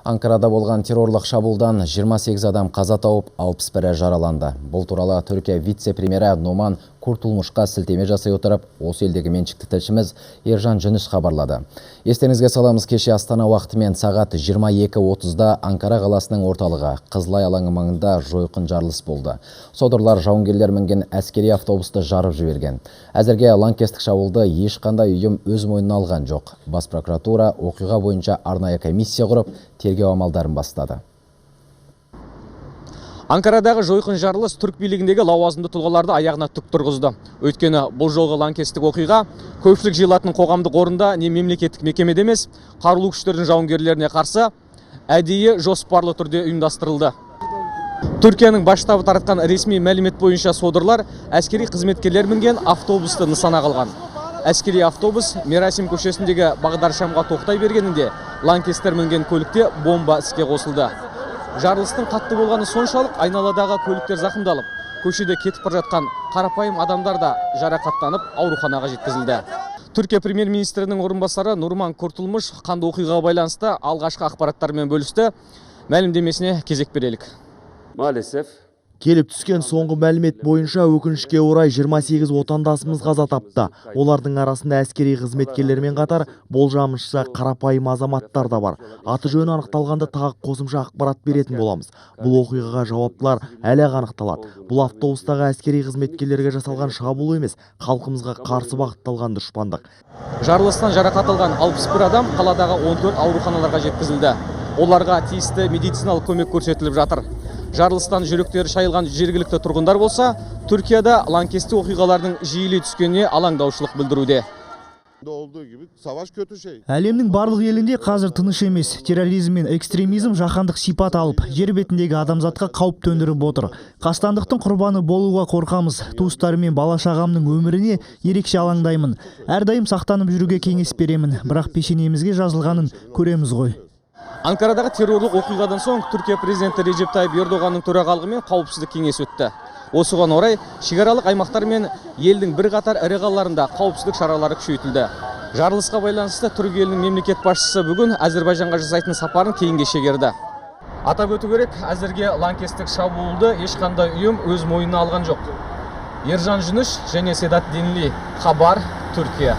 Анкарада болған террорлық шабуылдан 28 адам қаза тауып, 61-і жараланды. Бұл туралы Түркия вице-премьері Нуман Куртулмушқа сілтеме жасай отырып, осы елдегі меншікті тілшіміз Ержан Жүніш хабарлады. Естеріңізге саламыз, кеше Астана уақытымен сағат 22:30-да Анкара қаласының орталығы Қызылай алаңы маңында жойқын жарылыс болды. Содырлар жауынгерлер мінген әскери автобусты жарып жіберген. Әзірге лаңкестік шабуылды ешқандай ұйым өз мойнына алған жоқ. Бас прокуратура оқиға бойынша арнайы комиссия құрып, тергеу амалдарын бастады. Анкарадағы жойқын жарылыс түрк билігіндегі лауазымды тұлғаларды аяғына тік тұрғызды. Өйткені бұл жолғы лаңкестік оқиға көпшілік жиылатын қоғамдық орында не мемлекеттік мекемеде емес, қарулы күштердің жауынгерлеріне қарсы әдейі жоспарлы түрде ұйымдастырылды. Түркияның бас штабы таратқан ресми мәлімет бойынша содырлар әскери қызметкерлер мінген автобусты нысана қылған. Әскери автобус Мерасим көшесіндегі бағдаршамға тоқтай бергенінде лаңкестер мінген көлікте бомба іске қосылды. Жарылыстың қатты болғаны соншалық айналадағы көліктер зақымдалып, көшеде кетіп бара жатқан қарапайым адамдар да жарақаттанып ауруханаға жеткізілді. Түркия премьер-министрінің орынбасары Нурман Куртулмуш қанды оқиғаға байланысты алғашқы ақпараттармен бөлісті. Мәлімдемесіне кезек берелік. Maalesef келіп түскен соңғы мәлімет бойынша өкінішке орай 28 отандасымыз қаза тапты. Олардың арасында әскери қызметкерлермен қатар болжамынша қарапайым азаматтар да бар. Аты жөні анықталғанда тағы қосымша ақпарат беретін боламыз. Бұл оқиғаға жауаптылар әлі анықталады. Бұл автобустағы әскери қызметкерлерге жасалған шабуыл емес, халқымызға қарсы бағытталған дұшпандық. Жарылыстан жарақат алған 61 адам қаладағы 14 ауруханаларға жеткізілді. Оларға тиісті медициналық көмек көрсетіліп жатыр. Жарылыстан жүректері шайылған жергілікті тұрғындар болса, Түркияда лаңкестік оқиғалардың жиілей түскеніне алаңдаушылық білдіруде. Әлемнің барлық елінде қазір тыныш емес. Терроризм мен экстремизм жаһандық сипат алып, жер бетіндегі адамзатқа қауіп төндіріп отыр. Қастандықтың құрбаны болуға қорқамыз. Туыстарым мен бала-шағамның өміріне ерекше алаңдаймын. Әрдайым сақтанып жүруге кеңес беремін, бірақ пешенемізге жазылғанын көреміз ғой. Анкарадағы террорлық оқиғадан соң Түркия президенті Реджеп Тайып Ердоғанның төрағалығымен қауіпсіздік кеңесі өтті. Осыған орай шекаралық аймақтар мен елдің бірқатар ірі қалаларында қауіпсіздік шаралары күшейтілді. Жарылысқа байланысты түрік елінің мемлекет басшысы бүгін Әзербайжанға жасайтын сапарын кейінге шегерді. Атап өту керек, әзірге лаңкестік шабуылды ешқандай ұйым өз мойнына алған жоқ. Ержан Жүніш және Седат Денли, Хабар, Түркия.